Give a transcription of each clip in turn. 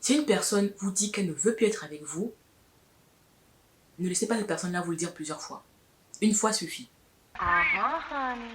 Si une personne vous dit qu'elle ne veut plus être avec vous, ne laissez pas cette personne-là vous le dire plusieurs fois. Une fois suffit. Honey.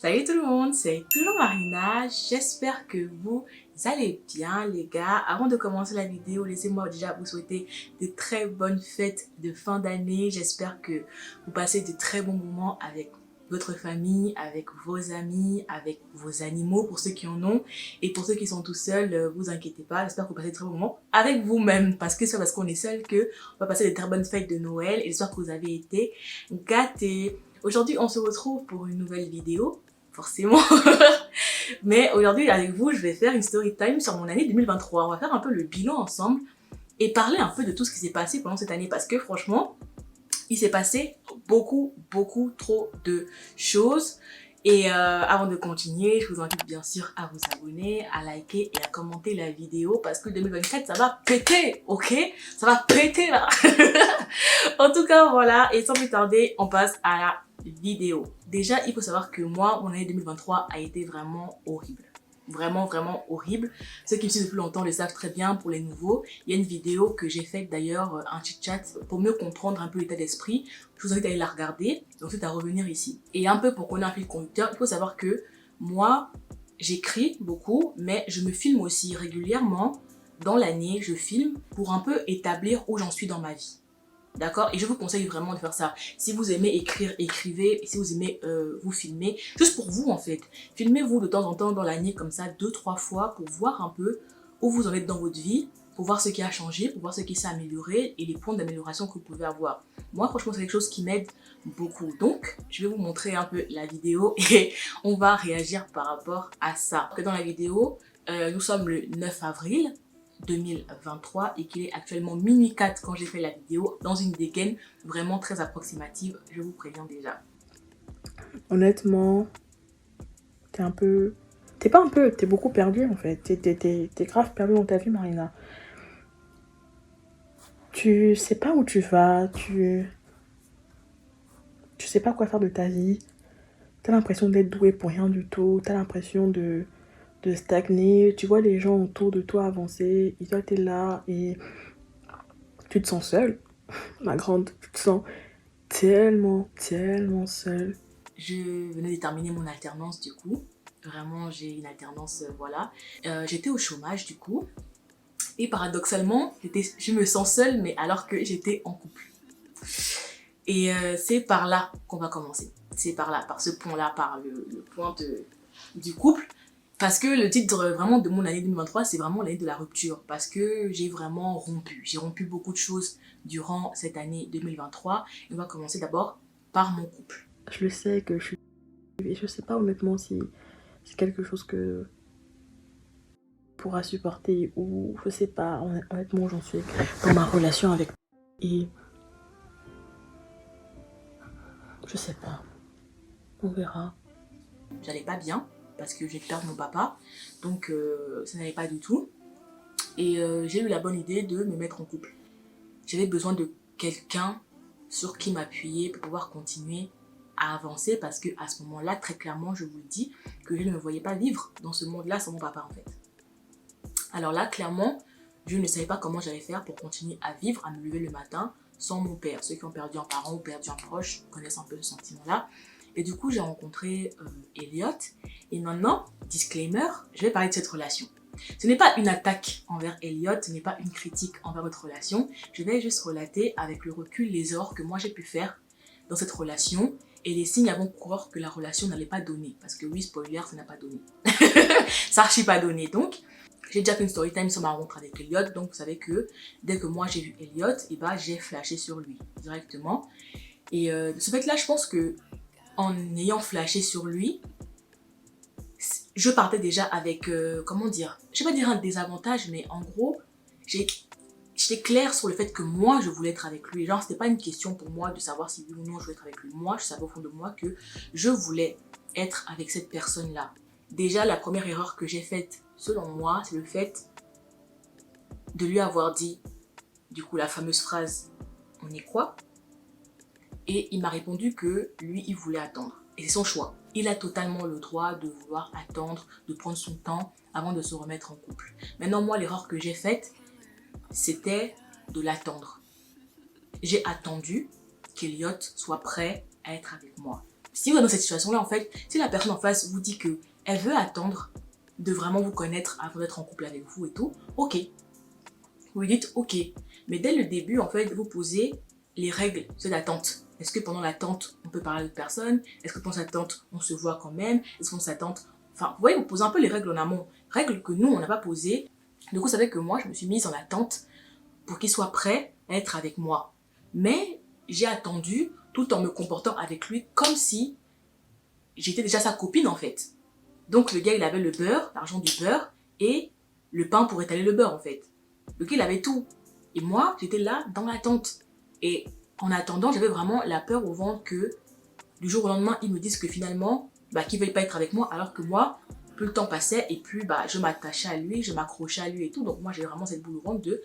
Salut tout le monde, c'est toujours Marina. J'espère que vous allez bien les gars. Avant de commencer la vidéo, laissez-moi déjà vous souhaiter de très bonnes fêtes de fin d'année. J'espère que vous passez de très bons moments avec votre famille, avec vos amis, avec vos animaux pour ceux qui en ont. Et pour ceux qui sont tout seuls, vous inquiétez pas, j'espère que vous passez de très bons moments avec vous-même. Parce que c'est parce qu'on est seul que on va passer de très bonnes fêtes de Noël. Et j'espère que vous avez été gâtés. Aujourd'hui, on se retrouve pour une nouvelle vidéo. Forcément. Mais aujourd'hui, avec vous, je vais faire une story time sur mon année 2023. On va faire un peu le bilan ensemble et parler un peu de tout ce qui s'est passé pendant cette année parce que franchement, il s'est passé beaucoup trop de choses. Et avant de continuer, je vous invite bien sûr à vous abonner, à liker et à commenter la vidéo parce que 2024, ça va péter, ok? Ça va péter là. En tout cas, voilà. Et sans plus tarder, on passe à la vidéo. Déjà, il faut savoir que moi, mon année 2023 a été vraiment horrible. Vraiment horrible. Ceux qui me suivent depuis longtemps le savent très bien. Pour les nouveaux, il y a une vidéo que j'ai faite d'ailleurs, un chit-chat pour mieux comprendre un peu l'état d'esprit. Je vous invite à aller la regarder et ensuite à revenir ici. Et un peu pour connaître un fil conducteur, il faut savoir que moi, j'écris beaucoup, mais je me filme aussi régulièrement. Dans l'année, je filme pour un peu établir où j'en suis dans ma vie. D'accord? Et je vous conseille vraiment de faire ça. Si vous aimez écrire, écrivez. Et si vous aimez vous filmer, juste pour vous en fait. Filmez-vous de temps en temps dans l'année comme ça, 2-3 fois pour voir un peu où vous en êtes dans votre vie, pour voir ce qui a changé, pour voir ce qui s'est amélioré et les points d'amélioration que vous pouvez avoir. Moi, franchement, c'est quelque chose qui m'aide beaucoup. Donc, je vais vous montrer un peu la vidéo et on va réagir par rapport à ça. Dans la vidéo, nous sommes le 9 avril. 2023 et qu'il est actuellement minuit 4 quand j'ai fait la vidéo dans une dégaine vraiment très approximative, je vous préviens déjà. Honnêtement, t'es un peu... T'es pas un peu, t'es beaucoup perdu en fait. T'es grave perdu dans ta vie, Marina. Tu sais pas où tu vas, tu sais pas quoi faire de ta vie. T'as l'impression d'être doué pour rien du tout. T'as l'impression de stagner. Tu vois les gens autour de toi avancer. Et toi, t'es là et tu te sens seule. Ma grande, tu te sens tellement seule. Je venais de terminer mon alternance du coup. Vraiment, j'ai une alternance, voilà. J'étais au chômage du coup. Et paradoxalement, je me sens seule, mais alors que j'étais en couple. Et c'est par là qu'on va commencer. C'est par là, par ce point-là, par le point du couple. Parce que le titre vraiment de mon année 2023, c'est vraiment l'année de la rupture. Parce que j'ai vraiment rompu. J'ai rompu beaucoup de choses durant cette année 2023. Et on va commencer d'abord par mon couple. Je le sais que je suis... Et je sais pas honnêtement si c'est quelque chose que pourra supporter ou je sais pas. Honnêtement, j'en suis dans ma relation avec... Et... Je sais pas. On verra. J'allais pas bien parce que j'ai perdu mon papa. Donc ça n'allait pas du tout. Et j'ai eu la bonne idée de me mettre en couple. J'avais besoin de quelqu'un sur qui m'appuyer pour pouvoir continuer à avancer parce que à ce moment-là, très clairement, je vous le dis, que je ne me voyais pas vivre dans ce monde-là sans mon papa en fait. Alors là, clairement, je ne savais pas comment j'allais faire pour continuer à vivre, à me lever le matin sans mon père. Ceux qui ont perdu un parent ou perdu un proche connaissent un peu ce sentiment-là. Et du coup, j'ai rencontré Elliot. Et maintenant, disclaimer, je vais parler de cette relation. Ce n'est pas une attaque envers Elliot, ce n'est pas une critique envers votre relation. Je vais juste relater avec le recul les erreurs que moi j'ai pu faire dans cette relation et les signes avant-coureurs que la relation n'allait pas donner. Parce que oui, spoiler, ça n'a pas donné. Ça n'archit pas donné. Donc, j'ai déjà fait une story time sur ma rencontre avec Elliot. Donc, vous savez que dès que moi j'ai vu Elliot, et bah, j'ai flashé sur lui directement. Et de ce fait-là, je pense que en ayant flashé sur lui, je partais déjà avec, comment dire, je vais pas dire un désavantage, mais en gros, j'étais claire sur le fait que moi, je voulais être avec lui. Genre, c'était pas une question pour moi de savoir si oui ou non je voulais être avec lui. Moi, je savais au fond de moi que je voulais être avec cette personne-là. Déjà, la première erreur que j'ai faite, selon moi, c'est le fait de lui avoir dit, du coup, la fameuse phrase « on est quoi ?» Et il m'a répondu que lui, il voulait attendre. Et c'est son choix. il a totalement le droit de vouloir attendre, de prendre son temps avant de se remettre en couple. Maintenant, moi, l'erreur que j'ai faite, c'était de l'attendre. J'ai attendu qu'Eliott soit prêt à être avec moi. Si vous êtes dans cette situation-là, en fait, si la personne en face vous dit qu'elle veut attendre de vraiment vous connaître avant d'être en couple avec vous et tout, ok. Vous lui dites ok. Mais dès le début, en fait, vous posez les règles d'attente. Est-ce que pendant l'attente, on peut parler à d'autres personnes? Est-ce que pendant l'attente, on se voit quand même? Est-ce qu'on s'attend? Enfin, vous voyez, vous posez un peu les règles en amont. Règles que nous, on n'a pas posées. Du coup, ça fait que moi, je me suis mise en attente pour qu'il soit prêt à être avec moi. Mais j'ai attendu tout en me comportant avec lui comme si j'étais déjà sa copine, en fait. Donc, le gars, il avait le beurre, l'argent du beurre et le pain pour étaler le beurre, en fait. Le gars, il avait tout. Et moi, j'étais là dans l'attente. Et en attendant, j'avais vraiment la peur au ventre que du jour au lendemain, ils me disent que finalement, qu'ils ne veulent pas être avec moi, alors que moi, plus le temps passait et plus je m'attachais à lui, je m'accrochais à lui et tout. Donc moi, j'ai vraiment cette boule au ventre de,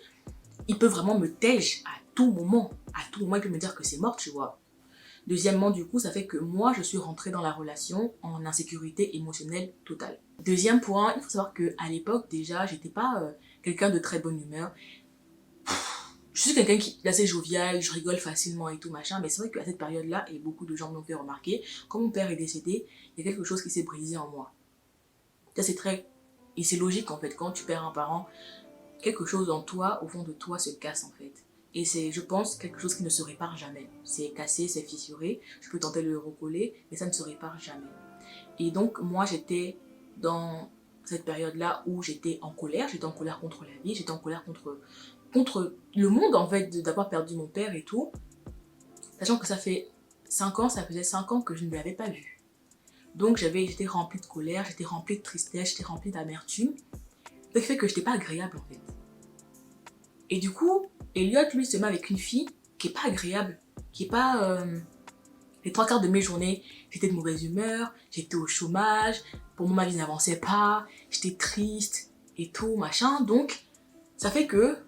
il peut vraiment me tège à tout moment. À tout moment, il peut me dire que c'est mort, tu vois. Deuxièmement, du coup, ça fait que moi, je suis rentrée dans la relation en insécurité émotionnelle totale. Deuxième point, il faut savoir qu'à l'époque, déjà, j'étais pas quelqu'un de très bonne humeur. Je suis quelqu'un qui est assez jovial, je rigole facilement et tout machin, mais c'est vrai qu'à cette période-là, et beaucoup de gens m'ont fait remarquer, quand mon père est décédé, il y a quelque chose qui s'est brisé en moi. Ça c'est très... Et c'est logique en fait, quand tu perds un parent, quelque chose en toi, au fond de toi, se casse en fait. Et c'est, je pense, quelque chose qui ne se répare jamais. C'est cassé, c'est fissuré, je peux tenter de le recoller, mais ça ne se répare jamais. Et donc, moi, j'étais dans cette période-là où j'étais en colère contre la vie, j'étais en colère contre le monde en fait, d'avoir perdu mon père et tout, sachant que ça faisait 5 ans que je ne l'avais pas vu. Donc j'étais remplie de colère, j'étais remplie de tristesse, j'étais remplie d'amertume, ce qui fait que j'étais pas agréable en fait. Et du coup, Eliott lui se met avec une fille qui est pas agréable, qui est pas... Les 3 quarts de mes journées, j'étais de mauvaise humeur, j'étais au chômage, pour moi ma vie n'avançait pas, j'étais triste et tout machin, donc ça fait que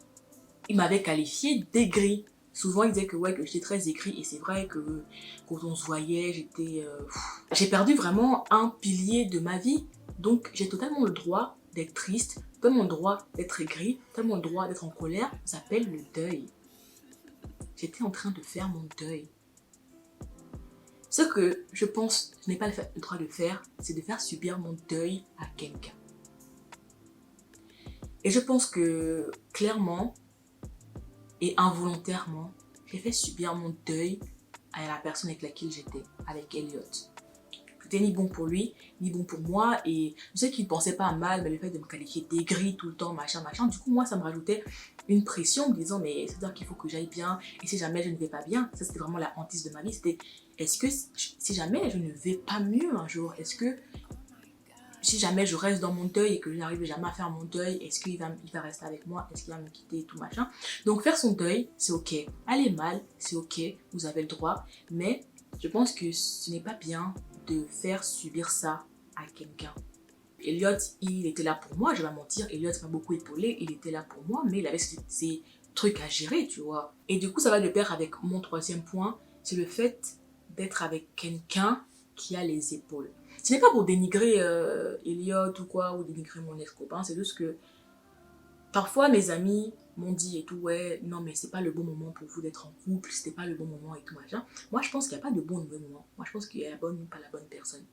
il m'avait qualifié d'aigri. Souvent, il disait que j'étais très aigri. Et c'est vrai que quand on se voyait, j'étais... J'ai perdu vraiment un pilier de ma vie. Donc, j'ai totalement le droit d'être triste, totalement le droit d'être aigri, totalement le droit d'être en colère. Ça s'appelle le deuil. J'étais en train de faire mon deuil. Ce que je pense je n'ai pas le droit de faire, c'est de faire subir mon deuil à quelqu'un. Et je pense que, clairement, et involontairement, j'ai fait subir mon deuil à la personne avec laquelle j'étais, avec Eliott. C'était ni bon pour lui, ni bon pour moi, et je sais qu'il ne pensait pas à mal, mais le fait de me qualifier d'aigri tout le temps, machin, du coup, moi, ça me rajoutait une pression, me disant, mais c'est-à-dire qu'il faut que j'aille bien, et si jamais je ne vais pas bien, ça c'était vraiment la hantise de ma vie, c'était, est-ce que si jamais je ne vais pas mieux un jour, est-ce que si jamais je reste dans mon deuil et que je n'arrive jamais à faire mon deuil, est-ce qu'il va rester avec moi? Est-ce qu'il va me quitter et tout machin? Donc faire son deuil, c'est ok. Aller mal, c'est ok. Vous avez le droit. Mais je pense que ce n'est pas bien de faire subir ça à quelqu'un. Eliott, il était là pour moi, je vais pas mentir. Eliott m'a beaucoup épaulé, il était là pour moi, mais il avait ses trucs à gérer, tu vois. Et du coup, ça va de pair avec mon troisième point, c'est le fait d'être avec quelqu'un qui a les épaules. Ce n'est pas pour dénigrer Eliott ou quoi, ou dénigrer mon ex-copain, c'est juste que parfois mes amis m'ont dit et tout, ouais, non mais c'est pas le bon moment pour vous d'être en couple, c'était pas le bon moment et tout machin. Moi je pense qu'il n'y a pas de bon mauvais moment, moi je pense qu'il y a la bonne ou pas la bonne personne.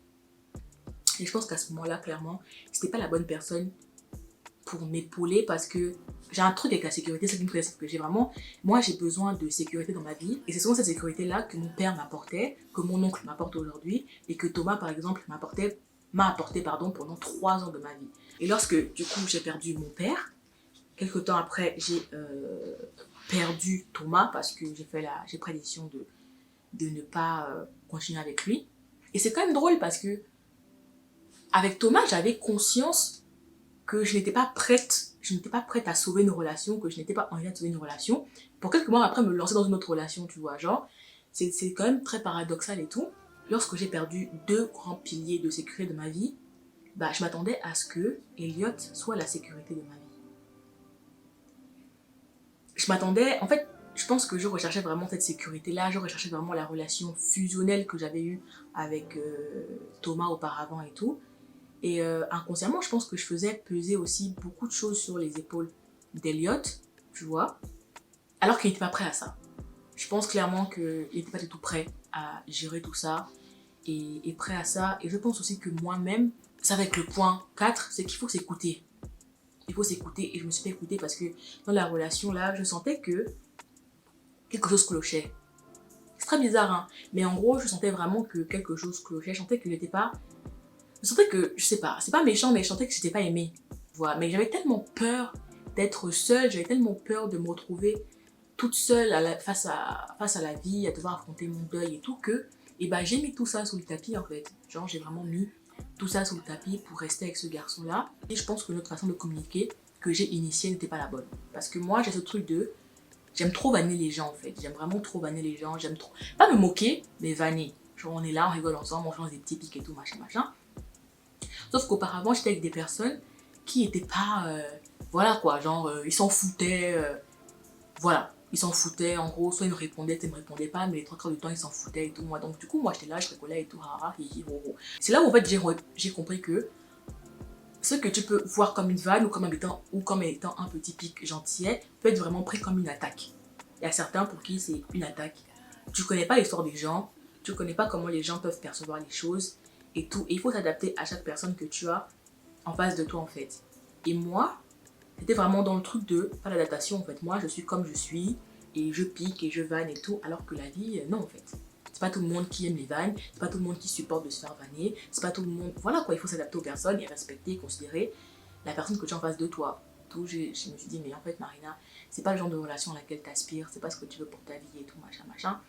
Et je pense qu'à ce moment-là, clairement, c'était pas la bonne personne pour m'épauler parce que j'ai un truc avec la sécurité, c'est une chose que j'ai vraiment. Moi, j'ai besoin de sécurité dans ma vie et c'est souvent cette sécurité-là que mon père m'apportait, que mon oncle m'apporte aujourd'hui et que Thomas, par exemple, m'a apporté pendant 3 ans de ma vie. Et lorsque, du coup, j'ai perdu mon père, quelques temps après, j'ai perdu Thomas parce que j'ai pris la décision de ne pas continuer avec lui. Et c'est quand même drôle parce que avec Thomas, j'avais conscience que je n'étais pas prête à sauver une relation, que je n'étais pas en train de sauver une relation, pour quelques mois après me lancer dans une autre relation, tu vois, genre, c'est quand même très paradoxal et tout. Lorsque j'ai perdu 2 grands piliers de sécurité de ma vie, je m'attendais à ce que Eliott soit la sécurité de ma vie. Je m'attendais, en fait, je pense que je recherchais vraiment cette sécurité-là, je recherchais vraiment la relation fusionnelle que j'avais eue avec Thomas auparavant et tout. Et inconsciemment, je pense que je faisais peser aussi beaucoup de choses sur les épaules d'Eliot, tu vois, alors qu'il n'était pas prêt à ça. Je pense clairement qu'il n'était pas du tout prêt à gérer tout ça et prêt à ça. Et je pense aussi que moi-même, ça va être le point 4, c'est qu'il faut s'écouter. Il faut s'écouter et je me suis fait écouter parce que dans la relation là, je sentais que quelque chose clochait. C'est très bizarre, hein, mais en gros, je sentais vraiment que quelque chose clochait. Je sentais que j'étais pas... Je sentais que, je sais pas, c'est pas méchant, mais je sentais que j'étais pas aimée. Voilà, mais j'avais tellement peur d'être seule, j'avais tellement peur de me retrouver toute seule face à la vie, à devoir affronter mon deuil et tout, que et ben, j'ai mis tout ça sous le tapis en fait. Genre, j'ai vraiment mis tout ça sous le tapis pour rester avec ce garçon-là. Et je pense que notre façon de communiquer que j'ai initiée n'était pas la bonne. Parce que moi, j'ai ce truc de... J'aime trop vanner les gens en fait. J'aime vraiment trop vanner les gens. J'aime trop... Pas me moquer, mais vanner. Genre, on est là, on rigole ensemble, on change des petits pics et tout, machin, machin. Sauf qu'auparavant, j'étais avec des personnes qui étaient pas... voilà quoi, genre, ils s'en foutaient. Voilà. Ils s'en foutaient, en gros, soit ils me répondaient, soit ils me répondaient pas, mais les 3 quarts du temps, ils s'en foutaient et tout. Moi, donc, du coup, moi, j'étais là, je rigolais et tout, haha, hihi, ho, ho. C'est là où, en fait, j'ai compris que ce que tu peux voir comme une vanne ou comme étant un petit pic gentillet peut être vraiment pris comme une attaque. Il y a certains pour qui c'est une attaque. Tu connais pas l'histoire des gens, tu connais pas comment les gens peuvent percevoir les choses et tout. Et il faut s'adapter à chaque personne que tu as en face de toi, en fait. Et moi, c'était vraiment dans le truc de pas l'adaptation en fait. Moi je suis comme je suis et je pique et je vanne et tout, alors que la vie, non en fait. C'est pas tout le monde qui aime les vannes, c'est pas tout le monde qui supporte de se faire vanner, c'est pas tout le monde. Voilà quoi, il faut s'adapter aux personnes et respecter, considérer la personne que tu as en face de toi. Tout, je me suis dit, mais en fait Marina, c'est pas le genre de relation à laquelle tu aspires, c'est pas ce que tu veux pour ta vie et tout, machin, machin.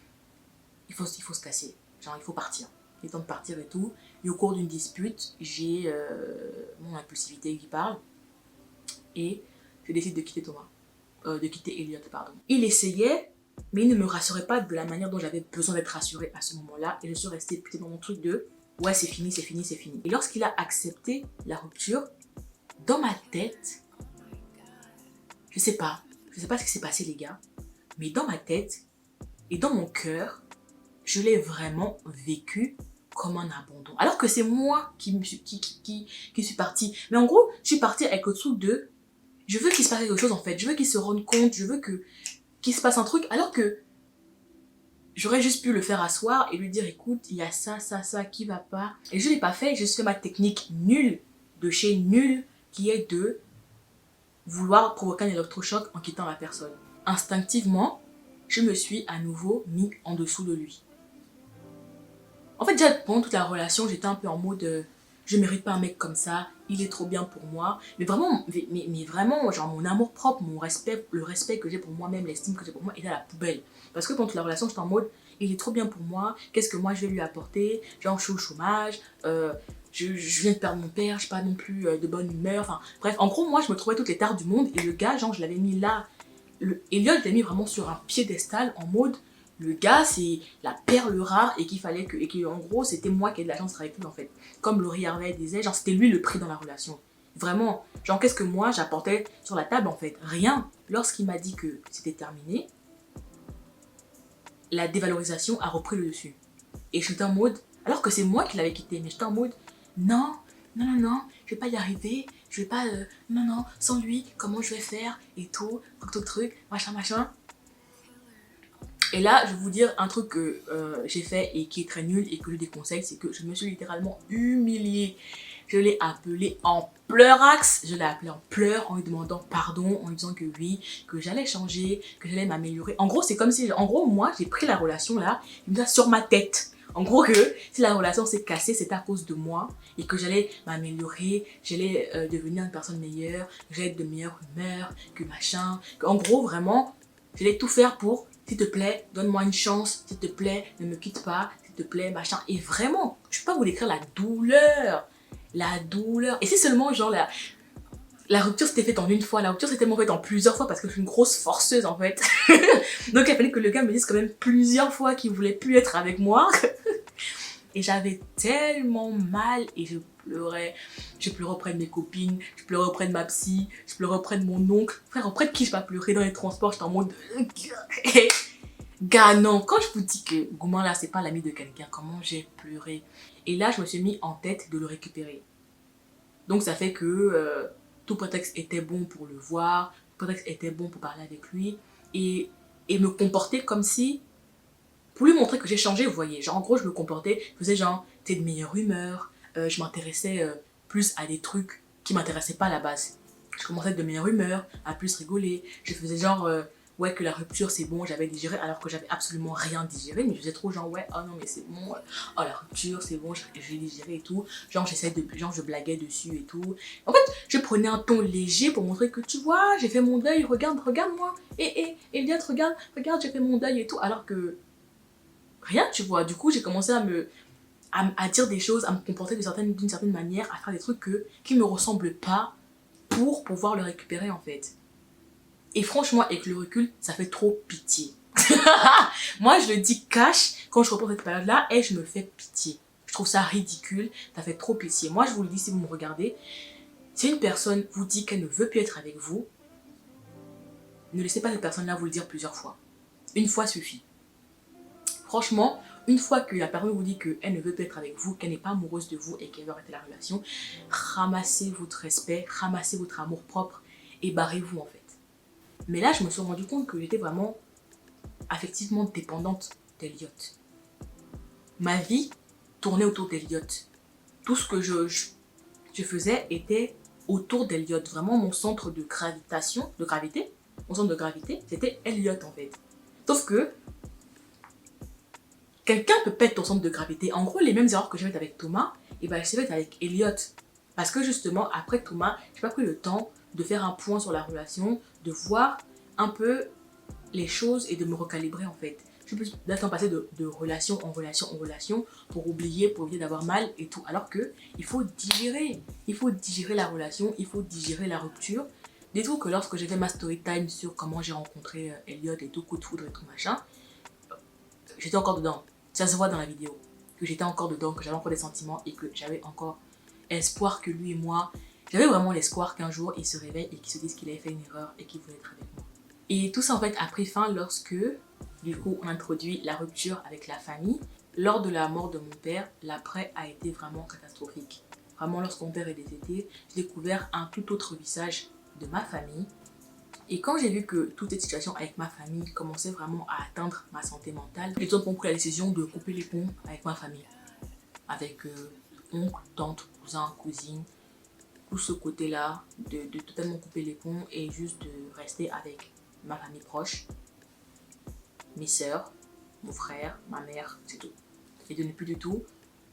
Il faut se casser, genre il faut partir. Il est temps de partir et tout. Et au cours d'une dispute, j'ai mon impulsivité qui parle. Et je décide de quitter Thomas, de quitter Elliot, pardon. Il essayait, mais il ne me rassurait pas de la manière dont j'avais besoin d'être rassurée à ce moment-là. Et je suis restée peut-être dans mon truc de ouais, c'est fini, c'est fini, c'est fini. Et lorsqu'il a accepté la rupture, dans ma tête, je sais pas ce qui s'est passé les gars, mais dans ma tête et dans mon cœur, je l'ai vraiment vécu comme un abandon. Alors que c'est moi qui suis partie. Mais en gros, je suis partie avec le truc de je veux qu'il se passe quelque chose en fait, je veux qu'il se rende compte, je veux qu'il se passe un truc, alors que j'aurais juste pu le faire asseoir et lui dire écoute, il y a ça, ça, ça qui va pas. Et je l'ai pas fait, j'ai juste fait ma technique nulle, de chez nul, qui est de vouloir provoquer un électrochoc en quittant la personne. Instinctivement, je me suis à nouveau mis en dessous de lui. En fait, déjà pendant toute la relation, j'étais un peu en mode je mérite pas un mec comme ça, il est trop bien pour moi. Mais vraiment, mais vraiment, genre mon amour propre, mon respect, le respect que j'ai pour moi-même, l'estime que j'ai pour moi, est à la poubelle. Parce que pendant toute la relation, j'étais en mode il est trop bien pour moi, qu'est-ce que moi je vais lui apporter? Genre, je suis au chômage, je viens de perdre mon père, je suis pas non plus de bonne humeur. Enfin, bref, en gros, moi, je me trouvais toutes les tares du monde et le gars, genre, je l'avais mis là. Elliot, je l'ai mis vraiment sur un piédestal en mode le gars c'est la perle rare et qu'il fallait que et que en gros c'était moi qui ai de la chance avec lui en fait, comme Laurie Harvey disait, genre c'était lui le prix dans la relation, vraiment, genre qu'est-ce que moi j'apportais sur la table en fait? Rien. Lorsqu'il m'a dit que c'était terminé, la dévalorisation a repris le dessus et j'étais en mode, alors que c'est moi qui l'avais quitté, mais j'étais en mode non, non, non, non, je vais pas y arriver, je vais pas, non, non, sans lui, comment je vais faire et tout, truc, machin, machin. Et là, je vais vous dire un truc que j'ai fait et qui est très nul et que je déconseille, c'est que je me suis littéralement humiliée. Je l'ai appelé en pleurax, je l'ai appelé en pleurs en lui demandant pardon, en lui disant que oui, que j'allais changer, que j'allais m'améliorer. En gros, c'est comme si, en gros, moi, j'ai pris la relation là, sur ma tête. En gros, que si la relation s'est cassée, c'est à cause de moi et que j'allais m'améliorer, j'allais devenir une personne meilleure, j'allais être de meilleure humeur, que machin. En gros, vraiment, j'allais tout faire pour s'il te plaît, donne-moi une chance, s'il te plaît, ne me quitte pas, s'il te plaît, machin. Et vraiment, je peux pas vous décrire la douleur. La douleur. Et si seulement, genre, la rupture s'était faite en une fois, la rupture s'était tellement faite en plusieurs fois parce que je suis une grosse forceuse en fait. Donc il a fallu que le gars me dise quand même plusieurs fois qu'il voulait plus être avec moi. Et j'avais tellement mal et je pleurais auprès de mes copines, je pleurais auprès de ma psy, je pleurais auprès de mon oncle. Frère, auprès de qui je vais pas pleurer dans les transports, j'étais en mode... Gars, non, quand je vous dis que Gouman là, c'est pas l'ami de quelqu'un, comment j'ai pleuré. Et là, je me suis mis en tête de le récupérer. Donc ça fait que tout prétexte était bon pour le voir, tout prétexte était bon pour parler avec lui et me comporter comme si, pour lui montrer que j'ai changé, vous voyez. Genre en gros, je me comportais, je faisais genre, t'es de meilleure humeur, je m'intéressais plus à des trucs qui m'intéressaient pas à la base. Je commençais à être de meilleure humeur, à plus rigoler, je faisais genre... ouais, que la rupture c'est bon, j'avais digéré alors que j'avais absolument rien digéré, mais je faisais trop genre ouais, oh non mais c'est bon, oh la rupture c'est bon, j'ai digéré et tout, genre genre je blaguais dessus et tout. En fait, je prenais un ton léger pour montrer que tu vois, j'ai fait mon deuil, regarde moi, Elliot, regarde, j'ai fait mon deuil et tout, alors que rien, tu vois. Du coup, j'ai commencé à dire des choses, à me comporter d'une certaine manière, à faire des trucs qui me ressemblent pas pour pouvoir le récupérer en fait. Et franchement, avec le recul, ça fait trop pitié. Moi, je le dis cash quand je reprends cette période-là et je me fais pitié. Je trouve ça ridicule, ça fait trop pitié. Moi, je vous le dis si vous me regardez, si une personne vous dit qu'elle ne veut plus être avec vous, ne laissez pas cette personne-là vous le dire plusieurs fois. Une fois suffit. Franchement, une fois que la personne vous dit qu'elle ne veut plus être avec vous, qu'elle n'est pas amoureuse de vous et qu'elle veut arrêter la relation, ramassez votre respect, ramassez votre amour propre et barrez-vous en fait. Mais là, je me suis rendu compte que j'étais vraiment affectivement dépendante d'Elliot. Ma vie tournait autour d'Elliot. Tout ce que je faisais était autour d'Elliot. Vraiment, mon centre de gravité, c'était Elliot en fait. Sauf que quelqu'un peut perdre ton centre de gravité. En gros, les mêmes erreurs que j'ai faites avec Thomas, et ben, je les ai faites avec Elliot. Parce que justement, après Thomas, j'ai pas pris le temps de faire un point sur la relation, de voir un peu les choses et de me recalibrer en fait. Je suis plus d'attendre passer de relation en relation pour éviter d'avoir mal et tout. Alors que il faut digérer la relation, il faut digérer la rupture. Des trucs que lorsque j'ai fait ma story time sur comment j'ai rencontré Elliot et tout, coup de foudre et tout machin, j'étais encore dedans. Ça se voit dans la vidéo que j'étais encore dedans, que j'avais encore des sentiments et que j'avais encore espoir que lui et moi, j'avais vraiment l'espoir qu'un jour il se réveille et qu'il se dise qu'il avait fait une erreur et qu'il voulait être avec moi. Et tout ça en fait a pris fin lorsque, du coup, on introduit la rupture avec la famille. Lors de la mort de mon père, l'après a été vraiment catastrophique. Vraiment, lorsque mon père est décédé, j'ai découvert un tout autre visage de ma famille. Et quand j'ai vu que toute cette situation avec ma famille commençait vraiment à atteindre ma santé mentale, j'ai donc pris la décision de couper les ponts avec ma famille. Avec oncle, tante, cousin, cousine, tout ce côté-là, de totalement couper les ponts et juste de rester avec ma famille proche, mes sœurs, mon frère, ma mère, c'est tout. Et de ne plus du tout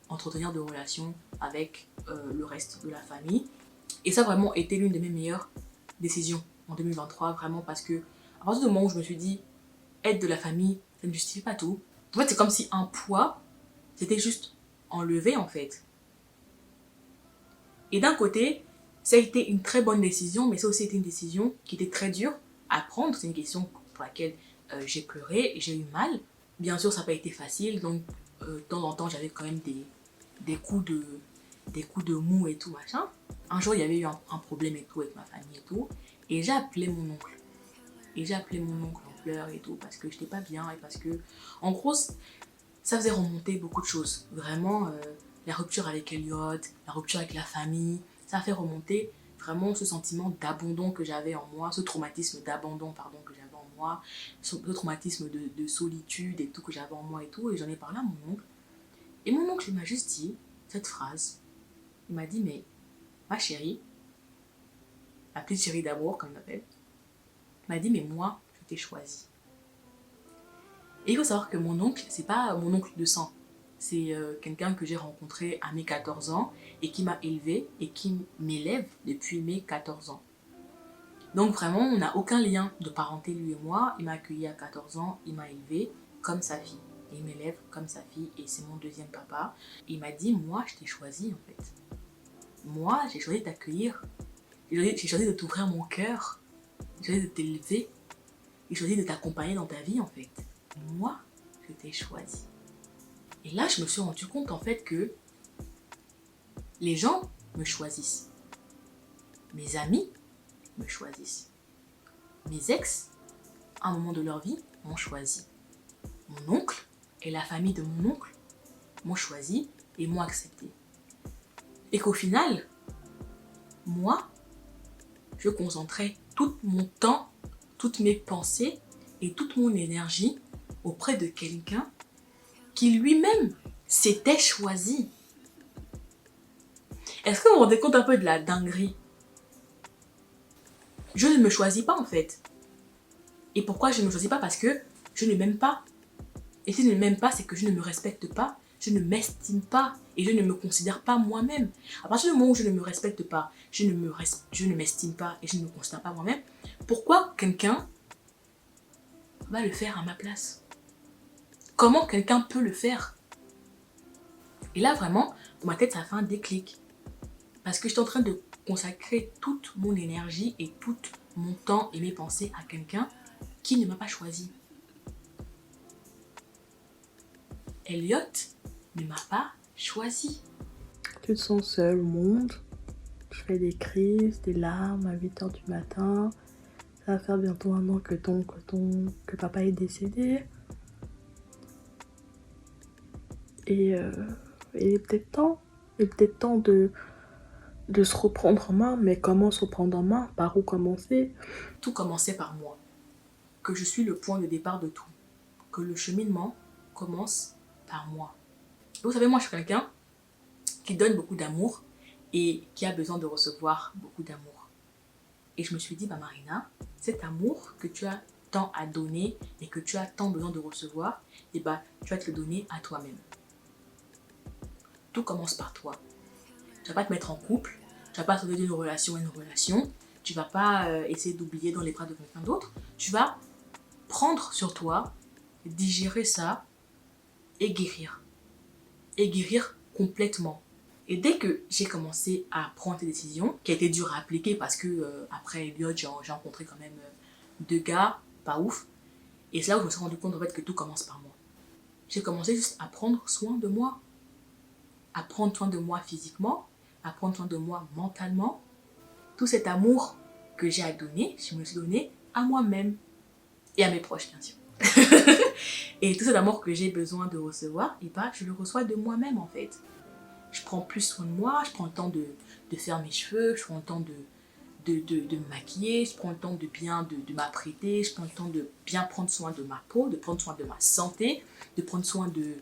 entretenir de relations avec le reste de la famille. Et ça a vraiment été l'une de mes meilleures décisions en 2023, vraiment parce que à partir du moment où je me suis dit aide de la famille, ça ne justifie pas tout. En fait, c'est comme si un poids, c'était juste enlevé en fait. Et d'un côté, ça a été une très bonne décision, mais ça a aussi été une décision qui était très dure à prendre. C'est une question pour laquelle j'ai pleuré, j'ai eu mal. Bien sûr, ça n'a pas été facile, donc de temps en temps, j'avais quand même des coups de mou et tout, machin. Un jour, il y avait eu un problème et tout avec ma famille et tout, et j'ai appelé mon oncle. En pleurs et tout, parce que j'étais pas bien et parce que, en gros, ça faisait remonter beaucoup de choses. Vraiment, la rupture avec Elliot, la rupture avec la famille, ça a fait remonter vraiment ce sentiment d'abandon que j'avais en moi, ce traumatisme d'abandon, pardon, que j'avais en moi, ce traumatisme de solitude et tout que j'avais en moi et tout, et j'en ai parlé à mon oncle. Et mon oncle, il m'a juste dit cette phrase. Il m'a dit, mais ma chérie, ma petite chérie d'amour, comme on l'appelle, il m'a dit, mais moi, je t'ai choisi. Et il faut savoir que mon oncle, c'est pas mon oncle de sang. C'est quelqu'un que j'ai rencontré à mes 14 ans et qui m'a élevée et qui m'élève depuis mes 14 ans. Donc vraiment, on n'a aucun lien de parenté, lui et moi. Il m'a accueilli à 14 ans, il m'a élevée comme sa fille. Et il m'élève comme sa fille et c'est mon deuxième papa. Il m'a dit, moi, je t'ai choisi en fait. Moi, j'ai choisi de t'accueillir. J'ai choisi de t'ouvrir mon cœur. J'ai choisi de t'élever. J'ai choisi de t'accompagner dans ta vie en fait. Moi, je t'ai choisi. Et là, je me suis rendu compte en fait que Les gens me choisissent. Mes amis me choisissent. Mes ex, à un moment de leur vie, m'ont choisi. Mon oncle et la famille de mon oncle m'ont choisi et m'ont accepté. Et qu'au final, moi, je concentrais tout mon temps, toutes mes pensées et toute mon énergie auprès de quelqu'un qui lui-même s'était choisi. Est-ce que vous vous rendez compte un peu de la dinguerie? Je ne me choisis pas en fait. Et pourquoi je ne me choisis pas? Parce que je ne m'aime pas. Et si je ne m'aime pas, c'est que je ne me respecte pas, je ne m'estime pas et je ne me considère pas moi-même. À partir du moment où je ne me respecte pas, je ne m'estime pas et je ne me considère pas moi-même, pourquoi quelqu'un va le faire à ma place? Comment quelqu'un peut le faire? Et là vraiment, dans ma tête, ça a fait un déclic. Parce que j'étais en train de consacrer toute mon énergie et tout mon temps et mes pensées à quelqu'un qui ne m'a pas choisi. Elliot ne m'a pas choisi. Tu te sens seul au monde. Tu fais des crises, des larmes à 8h du matin. Ça va faire bientôt 1 an que papa est décédé. Et il est peut-être temps de se reprendre en main. Mais comment se reprendre en main? Par où commencer? Tout commençait par moi. Que je suis le point de départ de tout. Que le cheminement commence par moi. Vous savez, moi je suis quelqu'un qui donne beaucoup d'amour et qui a besoin de recevoir beaucoup d'amour. Et je me suis dit, Marina, cet amour que tu as tant à donner et que tu as tant besoin de recevoir, tu vas te le donner à toi-même. Tout commence par toi. Tu vas pas te mettre en couple, tu vas pas sauter d'une relation à une relation, tu vas pas essayer d'oublier dans les bras de quelqu'un d'autre. Tu vas prendre sur toi, digérer ça et guérir. Et guérir complètement. Et dès que j'ai commencé à prendre ces décisions, qui a été dur à appliquer parce que après Elliot, j'ai rencontré quand même 2 gars, pas ouf. Et c'est là où je me suis rendu compte en fait que tout commence par moi. J'ai commencé juste à prendre soin de moi. À prendre soin de moi physiquement, à prendre soin de moi mentalement. Tout cet amour que j'ai à donner, je me le suis donné à moi-même. Et à mes proches, bien sûr. Et tout cet amour que j'ai besoin de recevoir, je le reçois de moi-même en fait. Je prends plus soin de moi, je prends le temps de faire mes cheveux, je prends le temps de me maquiller, je prends le temps de m'apprêter, je prends le temps de bien prendre soin de ma peau, de prendre soin de ma santé, de prendre soin de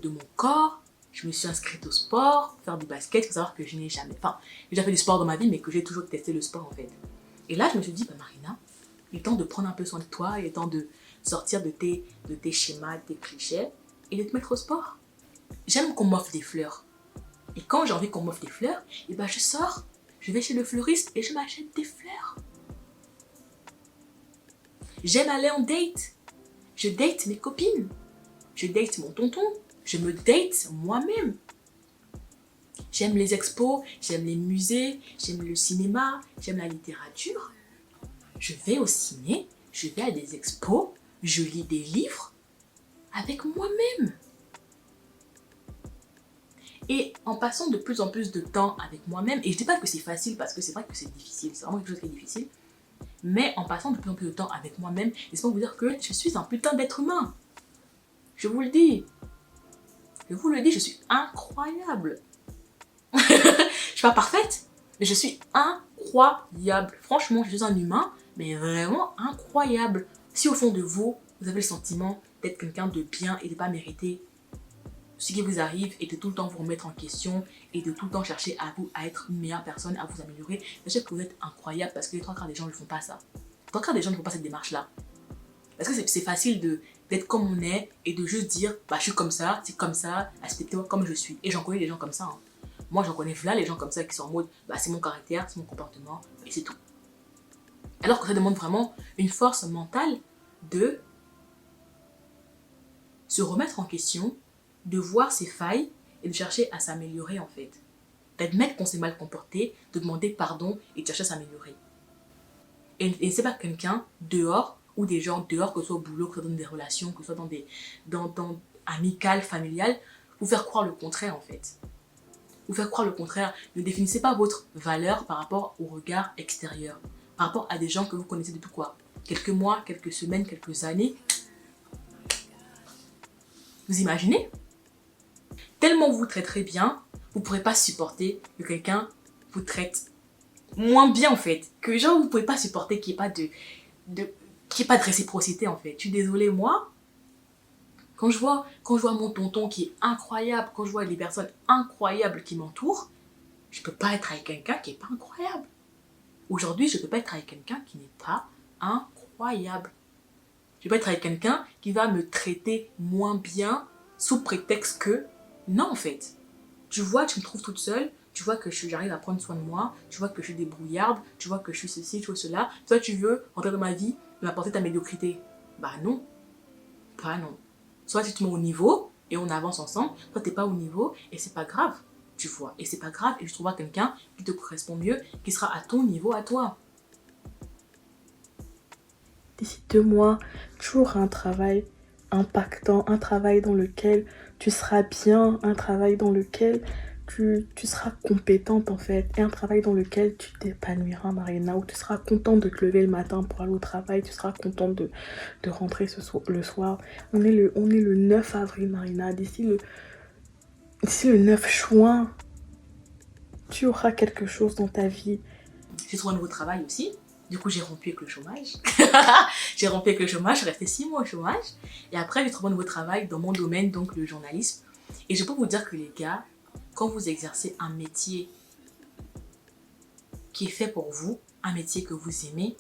mon corps. Je me suis inscrite au sport, faire du basket. Il faut savoir que je n'ai jamais... Enfin, j'ai déjà fait du sport dans ma vie, mais que j'ai toujours testé le sport en fait. Et là, je me suis dit, Marina, il est temps de prendre un peu soin de toi, il est temps de sortir de tes schémas, de tes clichés et de te mettre au sport. J'aime qu'on m'offre des fleurs. Et quand j'ai envie qu'on m'offre des fleurs, je sors, je vais chez le fleuriste et je m'achète des fleurs. J'aime aller en date. Je date mes copines. Je date mon tonton. Je me date moi-même. J'aime les expos, j'aime les musées, j'aime le cinéma, j'aime la littérature. Je vais au ciné, je vais à des expos, je lis des livres avec moi-même. Et en passant de plus en plus de temps avec moi-même, et je ne dis pas que c'est facile parce que c'est vrai que c'est difficile, c'est vraiment quelque chose qui est difficile, mais en passant de plus en plus de temps avec moi-même, laissez-moi vous dire que je suis un putain d'être humain. Je vous le dis. Je vous le dis, je suis incroyable. Je suis pas parfaite, mais je suis incroyable. Franchement, je suis un humain, mais vraiment incroyable. Si au fond de vous, vous avez le sentiment d'être quelqu'un de bien et de ne pas mériter ce qui vous arrive et de tout le temps vous remettre en question et de tout le temps chercher à être une meilleure personne, à vous améliorer, sachez que vous êtes incroyable parce que les 3 quarts des gens ne font pas ça. Les 3 quarts des gens ne font pas cette démarche-là. Parce que c'est facile d'être comme on est et de juste dire je suis comme ça, c'est comme ça, acceptez-moi comme je suis. Et j'en connais des gens comme ça. Hein. Moi j'en connais là les gens comme ça qui sont en mode c'est mon caractère, c'est mon comportement et c'est tout. Alors que ça demande vraiment une force mentale de se remettre en question, de voir ses failles et de chercher à s'améliorer en fait. D'admettre qu'on s'est mal comporté, de demander pardon et de chercher à s'améliorer. Et c'est pas quelqu'un dehors ou des gens dehors, que ce soit au boulot, que ce soit dans des relations, que ce soit dans amicales, familiales, vous faire croire le contraire en fait. vous faire croire le contraire. Ne définissez pas votre valeur par rapport au regard extérieur, par rapport à des gens que vous connaissez depuis quoi? Quelques mois, quelques semaines, quelques années. Vous imaginez? Tellement vous traiterez bien, vous ne pourrez pas supporter que quelqu'un vous traite moins bien en fait. Que genre vous ne pouvez pas supporter qu'il n'y ait pas qu'il n'y ait pas de réciprocité en fait. Je suis désolée, moi, quand je vois mon tonton qui est incroyable, quand je vois les personnes incroyables qui m'entourent, je ne peux pas être avec quelqu'un qui n'est pas incroyable. Aujourd'hui, je ne peux pas être avec quelqu'un qui n'est pas incroyable. Je ne peux pas être avec quelqu'un qui va me traiter moins bien sous prétexte que... Non, en fait. Tu vois, tu me trouves toute seule, tu vois que j'arrive à prendre soin de moi, tu vois que je suis débrouillarde, tu vois que je suis ceci, tu vois cela. Toi, tu veux rentrer dans ma vie et m'apporter ta médiocrité. Bah non. Bah non. Soit tu te mets au niveau et on avance ensemble, soit tu n'es pas au niveau et c'est pas grave. Tu vois, et c'est pas grave, et je trouverai quelqu'un qui te correspond mieux, qui sera à ton niveau, à toi. D'ici 2 mois, tu auras un travail impactant, un travail dans lequel tu seras bien, un travail dans lequel tu seras compétente en fait, et un travail dans lequel tu t'épanouiras, Marina, où tu seras contente de te lever le matin pour aller au travail, tu seras contente de rentrer le soir. On est le 9 avril, Marina. D'ici le 9 juin, tu auras quelque chose dans ta vie. J'ai trouvé un nouveau travail aussi. Du coup, j'ai rompu avec le chômage. J'ai rompu avec le chômage, je suis restée 6 mois au chômage. Et après, j'ai trouvé un nouveau travail dans mon domaine, donc le journalisme. Et je peux vous dire que les gars, quand vous exercez un métier qui est fait pour vous, un métier que vous aimez,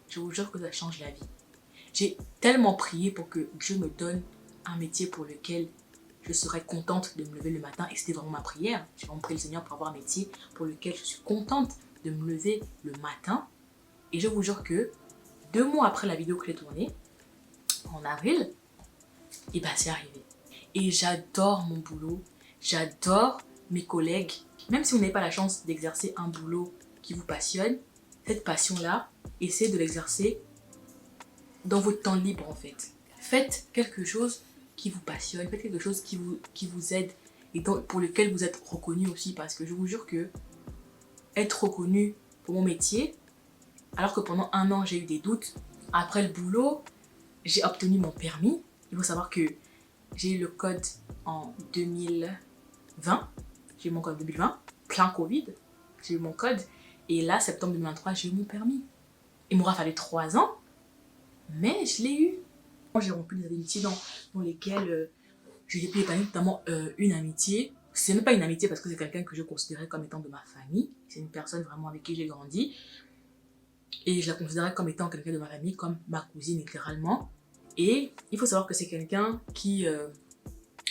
je vous jure que ça change la vie. J'ai tellement prié pour que Dieu me donne un métier pour lequel je serais contente de me lever le matin. Et c'était vraiment ma prière. J'ai vraiment prié le Seigneur pour avoir un métier pour lequel je suis contente de me lever le matin. Et je vous jure que 2 mois après la vidéo que j'ai tournée, en avril, et ben c'est arrivé. Et j'adore mon boulot, j'adore mes collègues. Même si vous n'avez pas la chance d'exercer un boulot qui vous passionne, cette passion-là, essayez de l'exercer dans votre temps libre en fait. Faites quelque chose qui vous passionne, faites quelque chose qui vous aide et pour lequel vous êtes reconnu aussi. Parce que je vous jure que être reconnu pour mon métier, alors que pendant 1 an j'ai eu des doutes, après le boulot, j'ai obtenu mon permis. Il faut savoir que j'ai eu le code en 2020. J'ai eu mon code en 2020, plein Covid. J'ai eu mon code. Et là, septembre 2023, j'ai eu mon permis. Il m'aura fallu 3 ans, mais je l'ai eu. J'ai rompu des amitiés dans lesquelles j'ai pu épanouir, notamment une amitié. C'est même pas une amitié parce que c'est quelqu'un que je considérais comme étant de ma famille. C'est une personne vraiment avec qui j'ai grandi. Et je la considérais comme étant quelqu'un de ma famille, comme ma cousine littéralement. Et il faut savoir que c'est quelqu'un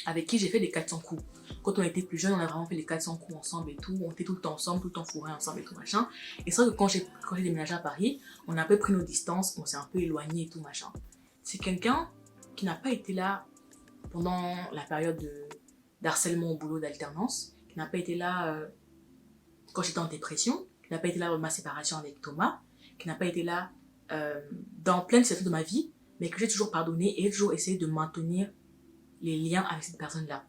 avec qui j'ai fait des 400 coups. Quand on était plus jeune, on a vraiment fait les 400 coups ensemble et tout. On était tout le temps ensemble, tout le temps fourrés ensemble et tout machin. Et c'est vrai que quand j'ai déménagé à Paris, on a un peu pris nos distances, on s'est un peu éloigné et tout machin. C'est quelqu'un qui n'a pas été là pendant la période d'harcèlement au boulot d'alternance, qui n'a pas été là quand j'étais en dépression, qui n'a pas été là dans ma séparation avec Thomas, qui n'a pas été là dans plein de situations de ma vie, mais que j'ai toujours pardonné et toujours essayé de maintenir les liens avec cette personne-là.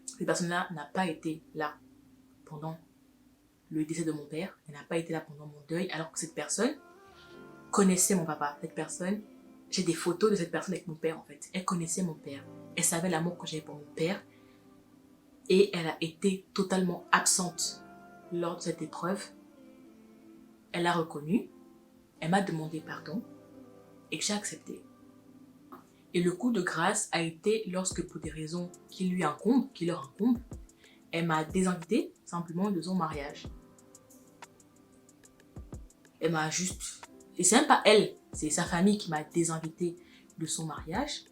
Cette personne-là n'a pas été là pendant le décès de mon père, elle n'a pas été là pendant mon deuil, alors que cette personne connaissait mon papa. Cette personne, j'ai des photos de cette personne avec mon père en fait. Elle connaissait mon père, elle savait l'amour que j'avais pour mon père et elle a été totalement absente lors de cette épreuve. Elle l'a reconnu, elle m'a demandé pardon et que j'ai accepté. Et le coup de grâce a été lorsque, pour des raisons qui leur incombent, elle m'a désinvité simplement de son mariage. Elle m'a juste... Et c'est même pas elle, c'est sa famille qui m'a désinvité de son mariage.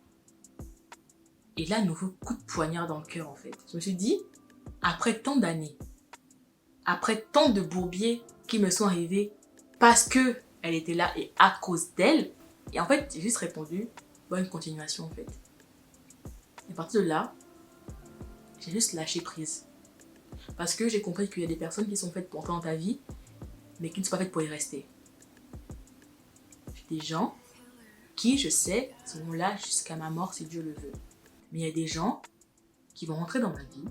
Et là, nouveau coup de poignard dans le cœur en fait. Je me suis dit, après tant d'années, après tant de bourbiers qui me sont arrivés parce que elle était là et à cause d'elle, et en fait, j'ai juste répondu, bonne continuation en fait. Et à partir de là, j'ai juste lâché prise. Parce que j'ai compris qu'il y a des personnes qui sont faites pour entrer dans ta vie, mais qui ne sont pas faites pour y rester. Des gens qui, je sais, seront là jusqu'à ma mort si Dieu le veut. Mais il y a des gens qui vont rentrer dans ma vie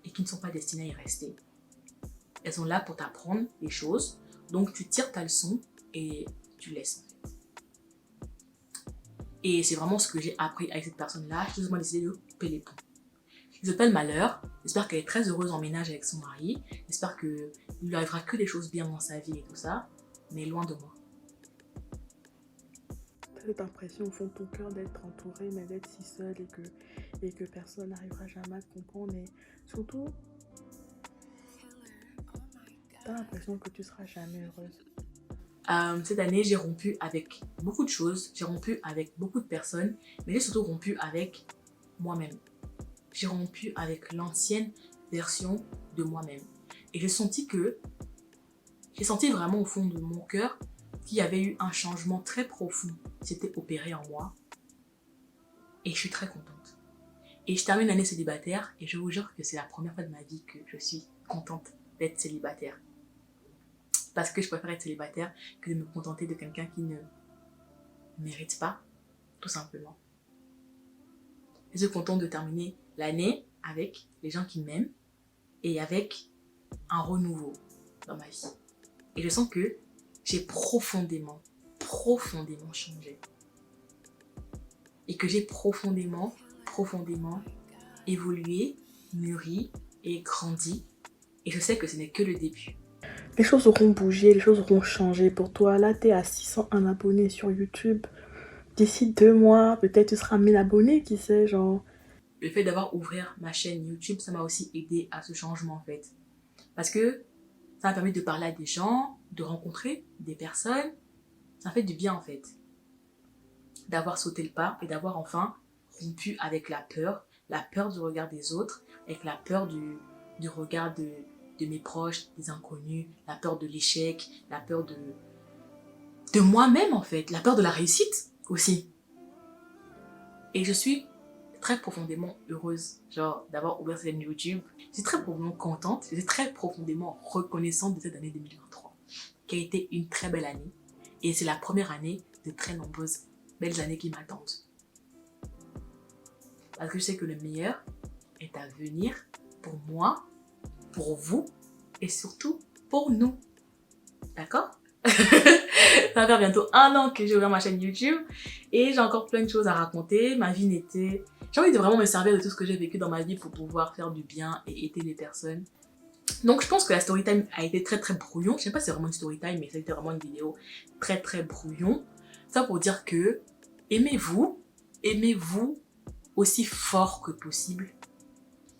et et qui ne sont pas destinées à y rester. Elles sont là pour t'apprendre des choses, donc tu tires ta leçon et tu laisses. Et c'est vraiment ce que j'ai appris avec cette personne-là. J'ai tout simplement décidé de couper les ponts. Je ne souhaite pas le malheur. J'espère qu'elle est très heureuse en ménage avec son mari. J'espère qu'il ne lui arrivera que des choses bien dans sa vie et tout ça. Mais loin de moi. T'as cette impression au fond de ton cœur d'être entourée, mais d'être si seule et que personne n'arrivera jamais à te comprendre. Et surtout, t'as l'impression que tu seras jamais heureuse. Cette année, j'ai rompu avec beaucoup de choses. J'ai rompu avec beaucoup de personnes. Mais j'ai surtout rompu avec moi-même. J'ai rompu avec l'ancienne version de moi-même. Et j'ai senti vraiment au fond de mon cœur qu'il y avait eu un changement très profond qui s'était opéré en moi. Et je suis très contente. Et je termine l'année célibataire et je vous jure que c'est la première fois de ma vie que je suis contente d'être célibataire. Parce que je préfère être célibataire que de me contenter de quelqu'un qui ne mérite pas, tout simplement. Je suis contente de terminer l'année avec les gens qui m'aiment et avec un renouveau dans ma vie. Et je sens que j'ai profondément changé. Et que j'ai profondément évolué, mûri et grandi. Et je sais que ce n'est que le début. Les choses auront bougé, les choses auront changé pour toi. Là, t'es à 601 abonnés sur YouTube. D'ici 2 mois, peut-être tu seras 1000 abonnés, qui sait, genre. Le fait d'avoir ouvert ma chaîne YouTube, ça m'a aussi aidé à ce changement en fait. Parce que ça m'a permis de parler à des gens, de rencontrer des personnes. Ça fait du bien en fait. D'avoir sauté le pas et d'avoir enfin rompu avec la peur du regard des autres, avec la peur du regard de mes proches, des inconnus, la peur de l'échec, la peur de moi-même en fait, la peur de la réussite aussi. Et je suis très profondément heureuse, genre, d'avoir ouvert cette chaîne YouTube. Je suis très profondément contente, je suis très profondément reconnaissante de cette année 2023, qui a été une très belle année. Et c'est la première année de très nombreuses belles années qui m'attendent. Parce que je sais que le meilleur est à venir pour moi, pour vous et surtout pour nous. D'accord? Ça va faire bientôt 1 an que j'ai ouvert ma chaîne YouTube et j'ai encore plein de choses à raconter. Ma vie n'était... J'ai envie de vraiment me servir de tout ce que j'ai vécu dans ma vie pour pouvoir faire du bien et aider les personnes. Donc je pense que la story time a été très brouillon. Je sais pas si c'est vraiment une story time, mais c'était vraiment une vidéo très brouillon. Ça pour dire que aimez-vous aussi fort que possible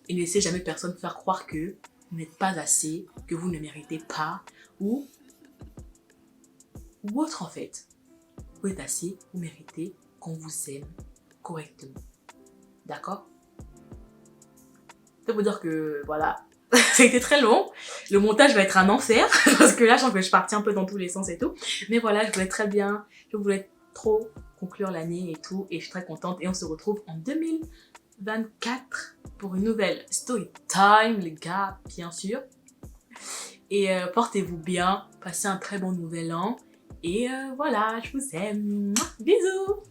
et ne laissez jamais personne faire croire que vous n'êtes pas assez, que vous ne méritez pas ou autre en fait. Vous êtes assez, vous méritez qu'on vous aime correctement. D'accord? Ça veut dire que voilà, ça a été très long. Le montage va être un enfer parce que là je sens que je partis un peu dans tous les sens et tout. Mais voilà, je voulais trop conclure l'année et tout et je suis très contente et on se retrouve en 2024 pour une nouvelle story time les gars, bien sûr. Et portez-vous bien, passez un très bon nouvel an et voilà, je vous aime. Bisous.